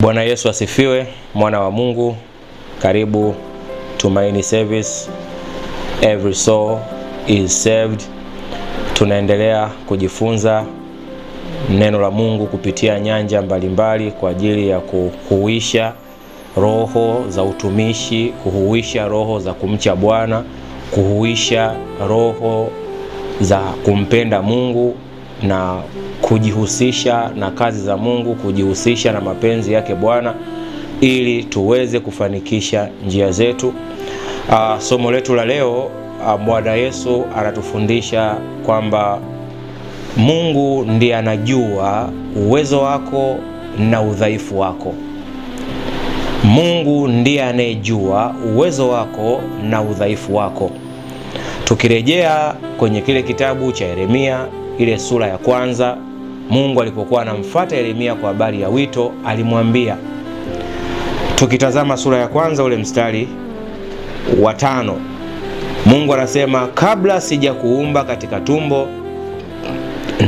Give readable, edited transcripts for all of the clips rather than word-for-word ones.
Bwana Yesu asifiwe, mwana wa Mungu. Karibu Tumaini Service, every soul is saved. Tunaendelea kujifunza neno la Mungu kupitia nyanja mbalimbali kwa ajili ya kuhuisha roho za utumishi, kuhuisha roho za kumcha Bwana, kuhuisha roho za kumpenda Mungu na kujihusisha na kazi za Mungu, kujihusisha na mapenzi yake Bwana, ili tuweze kufanikisha njia zetu. Somo letu la leo, Bwana Yesu anatufundisha kwamba Mungu ndiye anajua uwezo wako na udhaifu wako. Mungu ndiye anayejua uwezo wako na udhaifu wako. Tukirejea kwenye kile kitabu cha Yeremia, ile sura ya kwanza, Mungu alipokuwa anamfuata Yeremia kwa habari ya wito, alimwambia, tukitazama sura ya kwanza ule mstari wa 5, Mungu anasema, kabla sijakuumba katika tumbo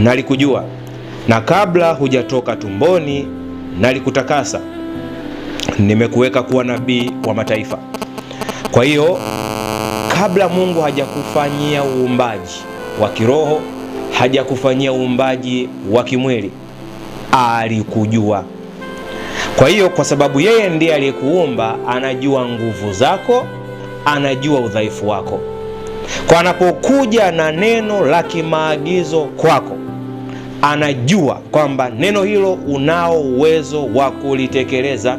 nalikujua, na kabla hujatoka tumboni nalikutakasa, nimekuweka kuwa nabii wa mataifa. Kwa hiyo kabla Mungu hajakufanyia uumbaji wa kiroho, hajakufanyia uumbaji wa kimwili, alikujua. Kwa hiyo kwa sababu yeye ndiye aliyekuumba, anajua nguvu zako, anajua udhaifu wako. Kwa anapokuja na neno la kimaagizo kwako, anajua kwamba neno hilo unao uwezo wa kulitekeleza,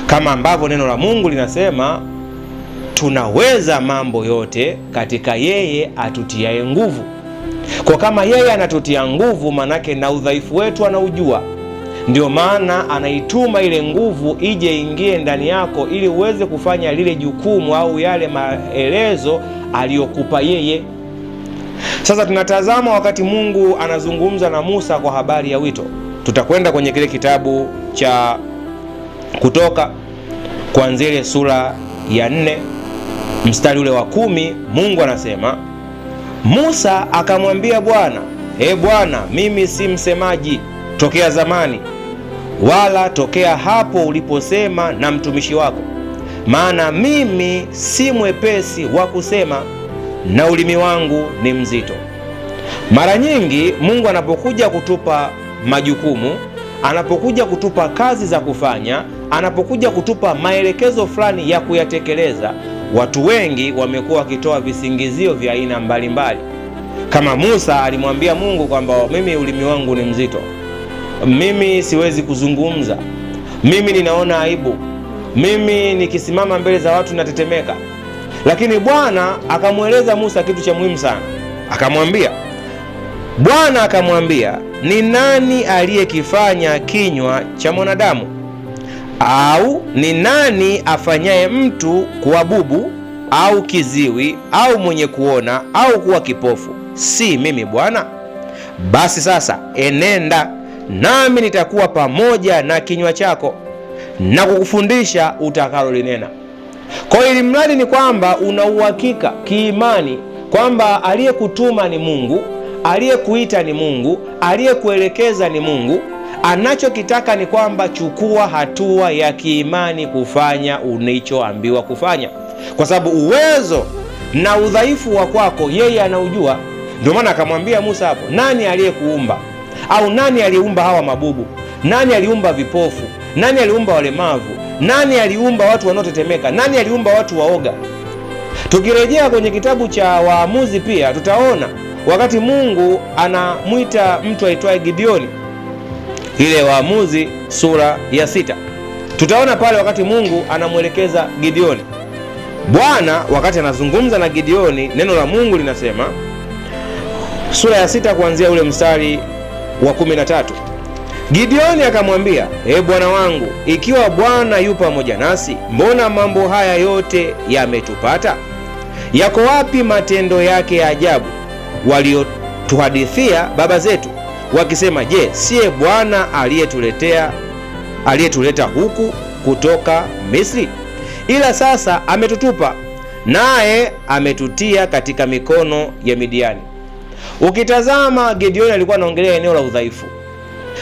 kama ambavyo neno la Mungu linasema tunaweza mambo yote katika yeye atutiaye nguvu. Kwa kama yeye anatutia nguvu, manake na udhaifu wetu anaujua. Ndio maana anaituma ile nguvu ije ingie ndani yako, ili uweze kufanya lile jukumu au yale maelezo aliyokupa yeye. Sasa tunatazama wakati Mungu anazungumza na Musa kwa habari ya wito. Tutakwenda kwenye kile kitabu cha Kutoka, kuanzia ile sura ya 4 mstari ule wa 10. Mungu anasema, Musa akamwambia Bwana, Bwana, mimi si msemaji tokea zamani, wala tokea hapo uliposema na mtumishi wako, maana mimi si mwepesi wa kusema, na ulimi wangu ni mzito. Mara nyingi Mungu anapokuja kutupa majukumu, anapokuja kutupa kazi za kufanya, anapokuja kutupa maelekezo fulani ya kuyatekeleza, watu wengi wamekuwa wakitoa visingizio vya aina mbalimbali. Kama Musa alimwambia Mungu kwamba mimi ulimi wangu ni mzito, mimi siwezi kuzungumza, mimi ninaona aibu, mimi nikisimama mbele za watu natetemeka. Lakini Bwana akamweleza Musa kitu cha muhimu sana. Bwana akamwambia, ni nani aliyekifanya kinywa cha mwanadamu? Au ni nani afanyaye mtu kuwa bubu au kiziwi au mwenye kuona au kuwa kipofu? Si mimi Bwana? Basi sasa enenda, nami nitakuwa pamoja na kinywa chako na kukufundisha utakalolinena. Kwa hiyo ili mradi ni kwamba una uhakika kiimani kwamba aliyekutuma ni Mungu, aliyekuita ni Mungu, aliyekuelekeza ni Mungu. Anachokitaka ni kwamba chukua hatua ya kiimani kufanya ulichoambiwa kufanya, kwa sababu uwezo na udhaifu wa kwako yeye anaujua. Ndio maana akamwambia Musa hapo, nani aliyekuumba? Au nani aliumba hawa mabubu? Nani aliumba vipofu? Nani aliumba walemavu? Nani aliumba watu wanaotetemeka? Nani aliumba watu waoga? Tukirejea kwenye kitabu cha Waamuzi pia tutaona wakati Mungu anamwita mtu aitwaye Gideoni, ile Waamuzi sura ya 6, tutaona pale wakati Mungu anamwelekeza Gideoni, Bwana wakati anazungumza na Gideoni, neno la Mungu linasema sura ya 6 kuanzia ule mstari wa 13, Gideoni akamwambia, Bwana wangu, ikiwa Bwana yu pamoja nasi, mbona mambo haya yote yametupata? Yako wapi matendo yake ya ajabu waliotuhadithia baba zetu, wakisema, je, siye Bwana aliyetuleta huku kutoka Misri? Ila sasa ametutupa, naye ametutia katika mikono ya Midiani. Ukitazama Gideoni alikuwa anaongelea eneo la udhaifu.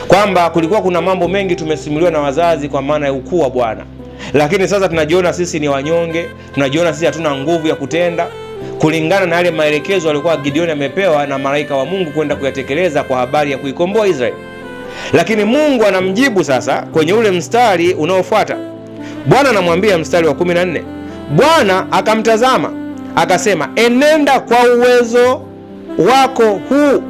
kwamba kulikuwa kuna mambo mengi tumesimuliwa na wazazi kwa maana ya ukuu wa Bwana, lakini sasa tunajiona sisi ni wanyonge, tunajiona sisi hatuna nguvu ya kutenda kulingana na yale maelekezo alikuwa Gideoni amepewa na malaika wa Mungu kwenda kuyatekeleza kwa habari ya kuikomboa Israeli. Lakini Mungu anamjibu sasa kwenye ule mstari unaofuata. Bwana anamwambia mstari wa 14, Bwana akamtazama akasema, enenda kwa uwezo wako huu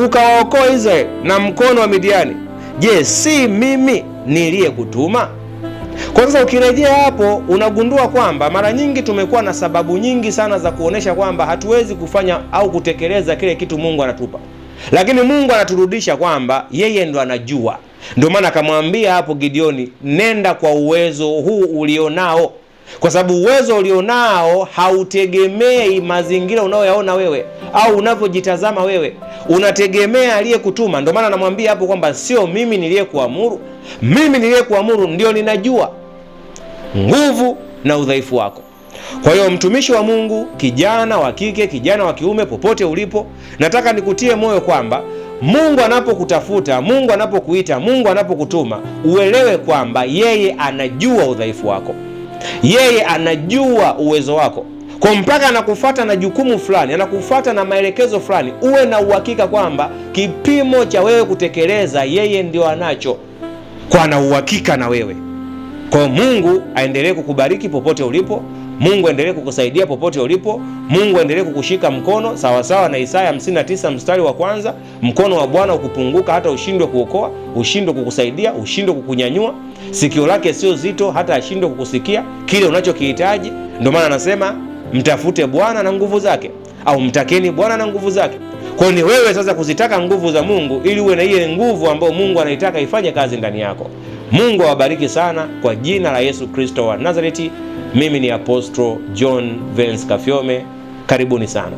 ukawaokoa Israeli na mkono wa Midiani. Je, si mimi niliyekutuma? Kwa sasa ukirejea hapo unagundua kwamba mara nyingi tumekuwa na sababu nyingi sana za kuonesha kwamba hatuwezi kufanya au kutekeleza kile kitu Mungu anatupa, lakini Mungu anaturudisha kwamba yeye ndo anajua. Ndio maana akamwambia hapo Gideoni, nenda kwa uwezo huu ulionao, kwa sababu uwezo ulionao hautegemei mazingira unayoyaona wewe au unavyojitazama wewe, unategemea aliyekutuma. Ndio maana anamwambia hapo kwamba sio mimi niliyekuamuru, mimi niliyekuamuru ndio ninajua nguvu na udhaifu wako. Kwa hiyo mtumishi wa Mungu, kijana wa kike, kijana wa kiume, popote ulipo, nataka nikutie moyo kwamba Mungu anapokutafuta, Mungu anapokuita, Mungu anapokutuma, uelewe kwamba yeye anajua udhaifu wako, yeye anajua uwezo wako. Kwa mpaka anakufuata na jukumu fulani, anakufuata na maelekezo fulani, uwe na uhakika kwamba kipimo cha wewe kutekeleza yeye ndio anacho, kwa ana uhakika na wewe. Kwa Mungu aendelee kukubariki popote ulipo, Mungu aendelee kukusaidia popote ulipo, Mungu aendelee kukushika mkono sawa sawa na Isaya 59 mstari wa 1, mkono wa Bwana ukupunguka hata ushindwe kuokoa, ushindwe kukusaidia, ushindwe kukunyanyua. Sikio lake sio zito hata ashindwe kukusikia kile unachokihitaji. Ndio maana anasema mtafute Bwana na nguvu zake, au mtakeni Bwana na nguvu zake. Kwa ni wewe sasa kuzitaka nguvu za Mungu ili uwe na ile nguvu ambayo Mungu anaitaka ifanye kazi ndani yako. Mungu awabariki sana kwa jina la Yesu Kristo wa Nazareti. Mimi ni Apostle John Vance Kafyome. Karibuni sana.